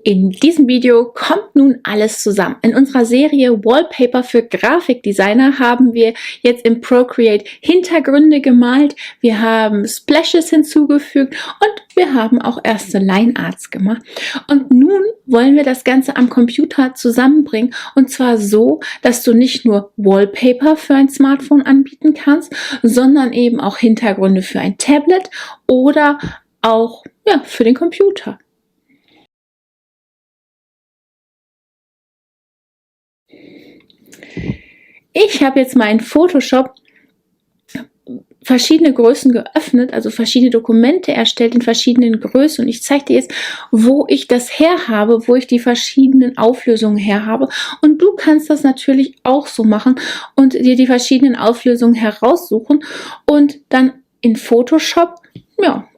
In diesem Video kommt nun alles zusammen. In unserer Serie Wallpaper für Grafikdesigner haben wir jetzt im Procreate Hintergründe gemalt, wir haben Splashes hinzugefügt und wir haben auch erste Linearts gemacht. Und nun wollen wir das Ganze am Computer zusammenbringen, und zwar so, dass du nicht nur Wallpaper für ein Smartphone anbieten kannst, sondern eben auch Hintergründe für ein Tablet oder auch für den Computer. Ich habe jetzt meinen Photoshop verschiedene Größen geöffnet, also verschiedene Dokumente erstellt in verschiedenen Größen, und ich zeige dir jetzt, wo ich das her habe, wo ich die verschiedenen Auflösungen her habe, und du kannst das natürlich auch so machen und dir die verschiedenen Auflösungen heraussuchen und dann in Photoshop,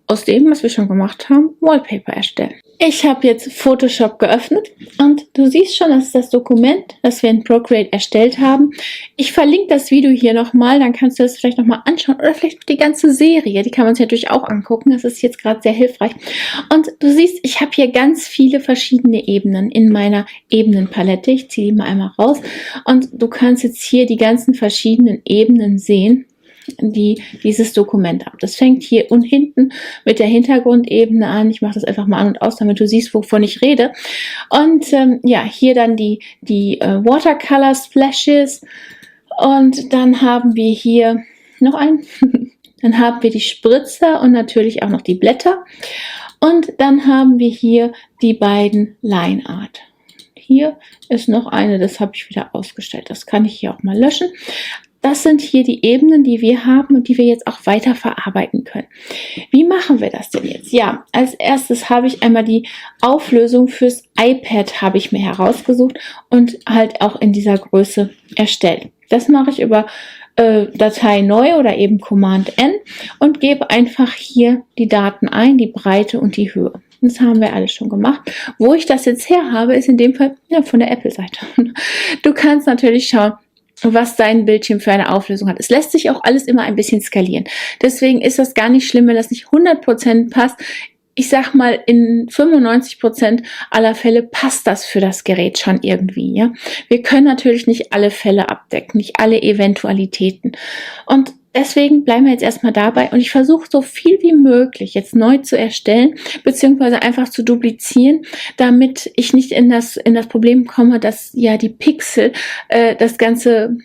aus dem, was wir schon gemacht haben, Wallpaper erstellen. Ich habe jetzt Photoshop geöffnet und du siehst schon, das ist das Dokument, das wir in Procreate erstellt haben. Ich verlinke das Video hier nochmal, dann kannst du das vielleicht nochmal anschauen oder vielleicht die ganze Serie, die kann man sich natürlich auch angucken, das ist jetzt gerade sehr hilfreich. Und du siehst, ich habe hier ganz viele verschiedene Ebenen in meiner Ebenenpalette. Ich ziehe die mal einmal raus und du kannst jetzt hier die ganzen verschiedenen Ebenen sehen, die dieses Dokument hat. Das fängt hier und hinten mit der Hintergrundebene an. Ich mache das einfach mal an und aus, damit du siehst, wovon ich rede. Und hier dann die Watercolor Splashes, und dann haben wir hier noch einen. Dann haben wir die Spritzer und natürlich auch noch die Blätter. Und dann haben wir hier die beiden Line Art. Hier ist noch eine, das habe ich wieder ausgestellt. Das kann ich hier auch mal löschen. Das sind hier die Ebenen, die wir haben und die wir jetzt auch weiter verarbeiten können. Wie machen wir das denn jetzt? Ja, als erstes habe ich einmal die Auflösung fürs iPad habe ich mir herausgesucht und halt auch in dieser Größe erstellt. Das mache ich über Datei neu oder eben Command N und gebe einfach hier die Daten ein, die Breite und die Höhe. Das haben wir alles schon gemacht. Wo ich das jetzt her habe, ist in dem Fall von der Apple-Seite. Du kannst natürlich schauen, was dein Bildschirm für eine Auflösung hat. Es lässt sich auch alles immer ein bisschen skalieren. Deswegen ist das gar nicht schlimm, wenn das nicht 100% passt. Ich sag mal, in 95% aller Fälle passt das für das Gerät schon irgendwie. Ja? Wir können natürlich nicht alle Fälle abdecken, nicht alle Eventualitäten. Und deswegen bleiben wir jetzt erstmal dabei, und ich versuche so viel wie möglich jetzt neu zu erstellen, beziehungsweise einfach zu duplizieren, damit ich nicht in das Problem komme, dass die Pixel das Ganze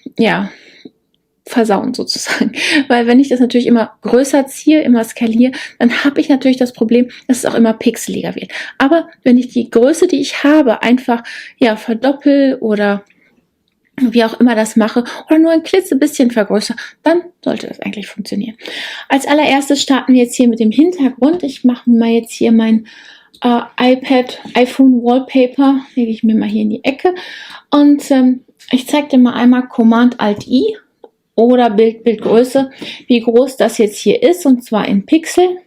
versauen sozusagen. Weil wenn ich das natürlich immer größer ziehe, immer skaliere, dann habe ich natürlich das Problem, dass es auch immer pixeliger wird. Aber wenn ich die Größe, die ich habe, einfach verdoppel oder wie auch immer das mache oder nur ein klitzebisschen vergrößere, dann sollte das eigentlich funktionieren. Als allererstes starten wir jetzt hier mit dem Hintergrund. Ich mache mal jetzt hier mein iPhone Wallpaper, lege ich mir mal hier in die Ecke, und ich zeige dir mal einmal Command Alt I oder Bildgröße, wie groß das jetzt hier ist, und zwar in Pixel.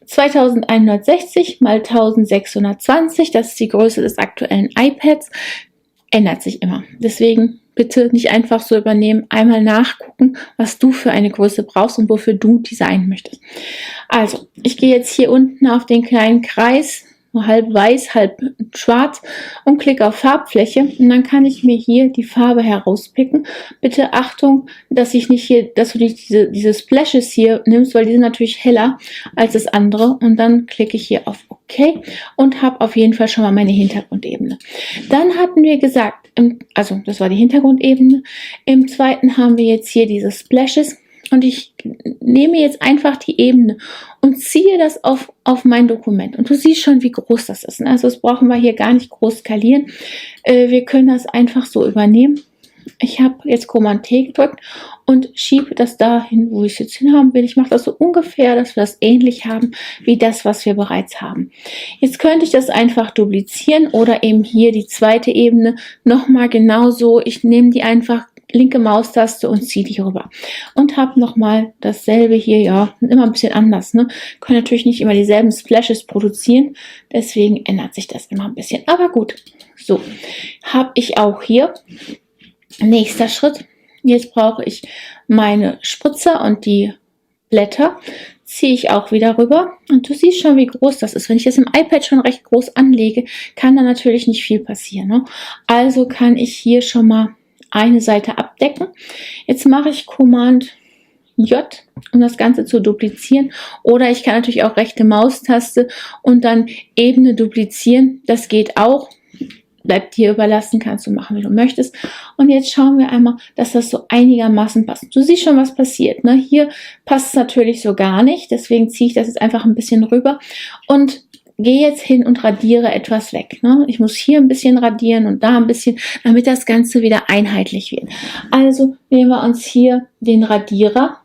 (2160 mal 1620, das ist die Größe des aktuellen iPads, ändert sich immer. Deswegen bitte nicht einfach so übernehmen, einmal nachgucken, was du für eine Größe brauchst und wofür du designen möchtest. Also, ich gehe jetzt hier unten auf den kleinen Kreis, nur halb weiß, halb schwarz, und klicke auf Farbfläche, und dann kann ich mir hier die Farbe herauspicken. Bitte Achtung, dass du nicht diese Splashes hier nimmst, weil die sind natürlich heller als das andere, und dann klicke ich hier auf OK und habe auf jeden Fall schon mal meine Hintergrundebene. Dann hatten wir gesagt, also das war die Hintergrundebene, im zweiten haben wir jetzt hier diese Splashes. Und ich nehme jetzt einfach die Ebene und ziehe das auf mein Dokument. Und du siehst schon, wie groß das ist. Also das brauchen wir hier gar nicht groß skalieren. Wir können das einfach so übernehmen. Ich habe jetzt Command T gedrückt und schiebe das dahin, wo ich es jetzt hinhaben will. Ich mache das so ungefähr, dass wir das ähnlich haben wie das, was wir bereits haben. Jetzt könnte ich das einfach duplizieren oder eben hier die zweite Ebene nochmal genauso. Ich nehme die einfach, linke Maustaste, und ziehe die rüber. Und habe nochmal dasselbe hier, immer ein bisschen anders. Ne? Können natürlich nicht immer dieselben Splashes produzieren, deswegen ändert sich das immer ein bisschen. Aber gut, so habe ich auch hier. Nächster Schritt, jetzt brauche ich meine Spritzer und die Blätter. ziehe ich auch wieder rüber und du siehst schon, wie groß das ist. Wenn ich das im iPad schon recht groß anlege, kann da natürlich nicht viel passieren, ne? Also kann ich hier schon mal eine Seite abdecken. Jetzt mache ich Command J, um das Ganze zu duplizieren. Oder ich kann natürlich auch rechte Maustaste und dann Ebene duplizieren. Das geht auch. Bleibt dir überlassen, kannst du machen, wie du möchtest. Und jetzt schauen wir einmal, dass das so einigermaßen passt. Du siehst schon, was passiert, ne? Hier passt es natürlich so gar nicht. Deswegen ziehe ich das jetzt einfach ein bisschen rüber und gehe jetzt hin und radiere etwas weg, ne? Ich muss hier ein bisschen radieren und da ein bisschen, damit das Ganze wieder einheitlich wird. Also nehmen wir uns hier den Radierer.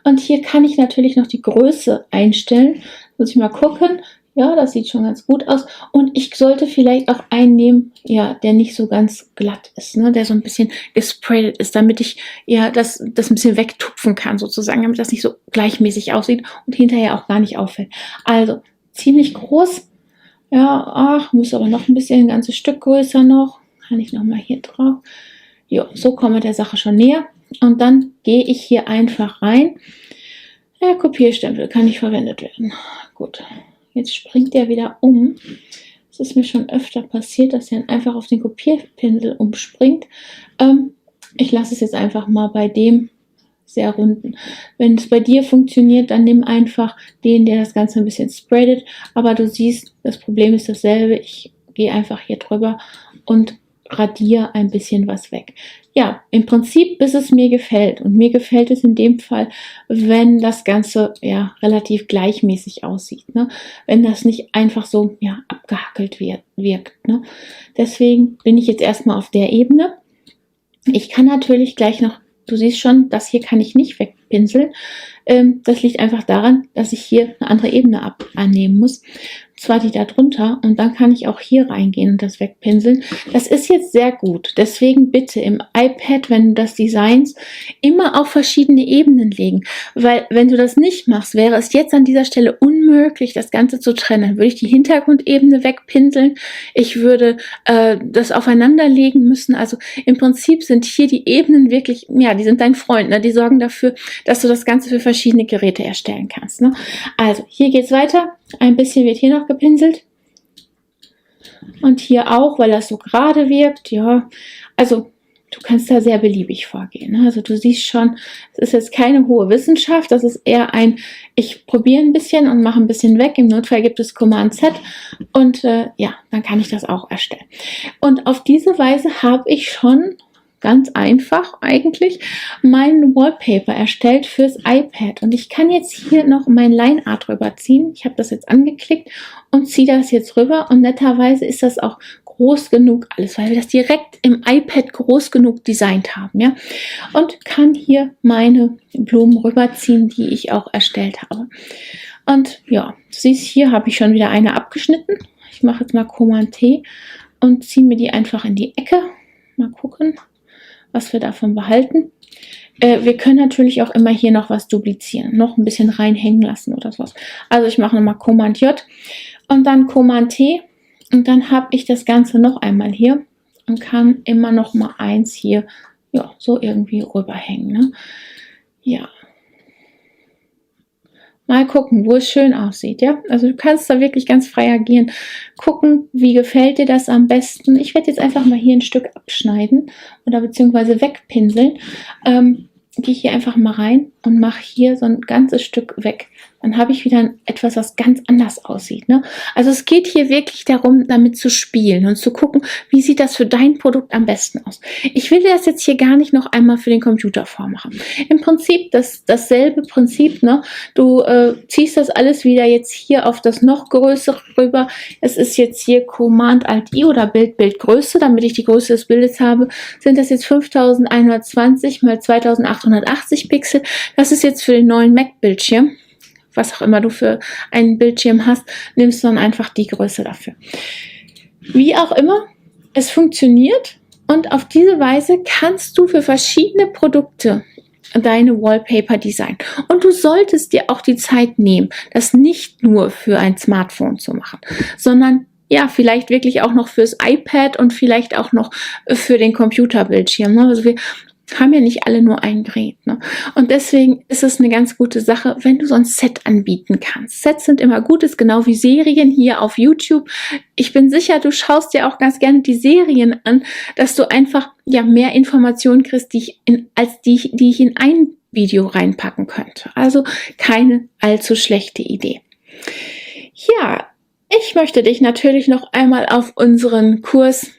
Und hier kann ich natürlich noch die Größe einstellen. Muss ich mal gucken. Ja, das sieht schon ganz gut aus. Und ich sollte vielleicht auch einen nehmen, ja, der nicht so ganz glatt ist, ne? Der so ein bisschen gespreadet ist, damit ich ja das ein bisschen wegtupfen kann sozusagen, damit das nicht so gleichmäßig aussieht und hinterher auch gar nicht auffällt. Also ziemlich groß. Ja, ach, muss aber noch ein bisschen, ein ganzes Stück größer noch. Kann ich noch mal hier drauf. Ja, so kommen wir der Sache schon näher. Und dann gehe ich hier einfach rein. Der Kopierstempel kann nicht verwendet werden. Gut. Jetzt springt er wieder um. Das ist mir schon öfter passiert, dass er einfach auf den Kopierpinsel umspringt. Ich lasse es jetzt einfach mal bei dem sehr runden. Wenn es bei dir funktioniert, dann nimm einfach den, der das Ganze ein bisschen spreadet. Aber du siehst, das Problem ist dasselbe. Ich gehe einfach hier drüber und radiere ein bisschen was weg. Ja, im Prinzip, bis es mir gefällt. Und mir gefällt es in dem Fall, wenn das Ganze ja relativ gleichmäßig aussieht, ne? Wenn das nicht einfach so ja abgehackelt wirkt, ne? Deswegen bin ich jetzt erstmal auf der Ebene. Ich kann natürlich gleich noch, du siehst schon, das hier kann ich nicht wegpinseln. Das liegt einfach daran, dass ich hier eine andere Ebene annehmen muss. Und zwar die da drunter. Und dann kann ich auch hier reingehen und das wegpinseln. Das ist jetzt sehr gut. Deswegen bitte im iPad, wenn du das designst, immer auf verschiedene Ebenen legen. Weil wenn du das nicht machst, wäre es jetzt an dieser Stelle unmöglich, das Ganze zu trennen. Dann würde ich die Hintergrundebene wegpinseln. Ich würde das aufeinanderlegen müssen. Also im Prinzip sind hier die Ebenen wirklich, ja, die sind dein Freund, ne? Die sorgen dafür, dass du das Ganze für verschiedene Geräte erstellen kannst, ne? Also hier geht's weiter. Ein bisschen wird hier noch gepinselt. Und hier auch, weil das so gerade wirkt. Ja, also du kannst da sehr beliebig vorgehen, ne? Also du siehst schon, es ist jetzt keine hohe Wissenschaft. Das ist eher ein, ich probiere ein bisschen und mache ein bisschen weg. Im Notfall gibt es Command Z. Und ja, dann kann ich das auch erstellen. Und auf diese Weise habe ich schon ganz einfach eigentlich mein Wallpaper erstellt fürs iPad. Und ich kann jetzt hier noch mein Line Art rüberziehen. Ich habe das jetzt angeklickt und ziehe das jetzt rüber. Und netterweise ist das auch groß genug alles, weil wir das direkt im iPad groß genug designt haben, ja. Und kann hier meine Blumen rüberziehen, die ich auch erstellt habe. Und ja, du siehst, hier habe ich schon wieder eine abgeschnitten. Ich mache jetzt mal Command T und ziehe mir die einfach in die Ecke. Mal gucken, was wir davon behalten. Wir können natürlich auch immer hier noch was duplizieren, noch ein bisschen reinhängen lassen oder sowas. Also ich mache nochmal Command J und dann Command T und dann habe ich das Ganze noch einmal hier und kann immer noch mal eins hier, ja, so irgendwie rüberhängen, ne? Ja. Mal gucken, wo es schön aussieht, ja. Also du kannst da wirklich ganz frei agieren. Gucken, wie gefällt dir das am besten. Ich werde jetzt einfach mal hier ein Stück abschneiden oder beziehungsweise wegpinseln. Gehe hier einfach mal rein und mache hier so ein ganzes Stück weg. Dann habe ich wieder etwas, was ganz anders aussieht, ne? Also es geht hier wirklich darum, damit zu spielen und zu gucken, wie sieht das für dein Produkt am besten aus. Ich will das jetzt hier gar nicht noch einmal für den Computer vormachen. Im Prinzip dasselbe Prinzip, ne? Du ziehst das alles wieder jetzt hier auf das noch größere rüber. Es ist jetzt hier Command Alt I oder Bildgröße, damit ich die Größe des Bildes habe. Sind das jetzt 5120 mal 2880 Pixel. Das ist jetzt für den neuen Mac-Bildschirm. Was auch immer du für einen Bildschirm hast, nimmst du dann einfach die Größe dafür. Wie auch immer, es funktioniert und auf diese Weise kannst du für verschiedene Produkte deine Wallpaper designen. Und du solltest dir auch die Zeit nehmen, das nicht nur für ein Smartphone zu machen, sondern ja, vielleicht wirklich auch noch fürs iPad und vielleicht auch noch für den Computerbildschirm. Also haben ja nicht alle nur ein Gerät, ne? Und deswegen ist es eine ganz gute Sache, wenn du so ein Set anbieten kannst. Sets sind immer gut, ist genau wie Serien hier auf YouTube. Ich bin sicher, du schaust dir auch ganz gerne die Serien an, dass du einfach ja mehr Informationen kriegst, die ich in ein Video reinpacken könnte. Also keine allzu schlechte Idee. Ja, ich möchte dich natürlich noch einmal auf unseren Kurs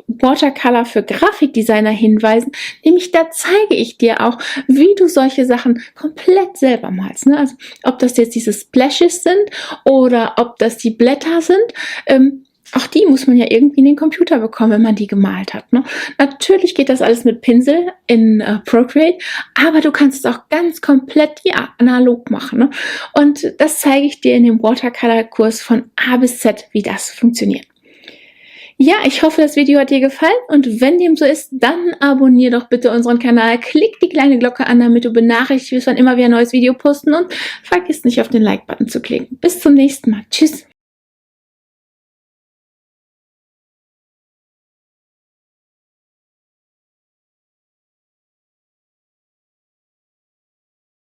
Watercolor für Grafikdesigner hinweisen, nämlich da zeige ich dir auch, wie du solche Sachen komplett selber malst. Ne? Also ob das jetzt diese Splashes sind oder ob das die Blätter sind, auch die muss man ja irgendwie in den Computer bekommen, wenn man die gemalt hat. Ne? Natürlich geht das alles mit Pinsel in Procreate, aber du kannst es auch ganz komplett analog machen. Ne? Und das zeige ich dir in dem Watercolor-Kurs von A bis Z, wie das funktioniert. Ja, ich hoffe, das Video hat dir gefallen und wenn dem so ist, dann abonnier doch bitte unseren Kanal, klick die kleine Glocke an, damit du benachrichtigt wirst, wann immer wir ein neues Video posten und vergiss nicht auf den Like-Button zu klicken. Bis zum nächsten Mal. Tschüss!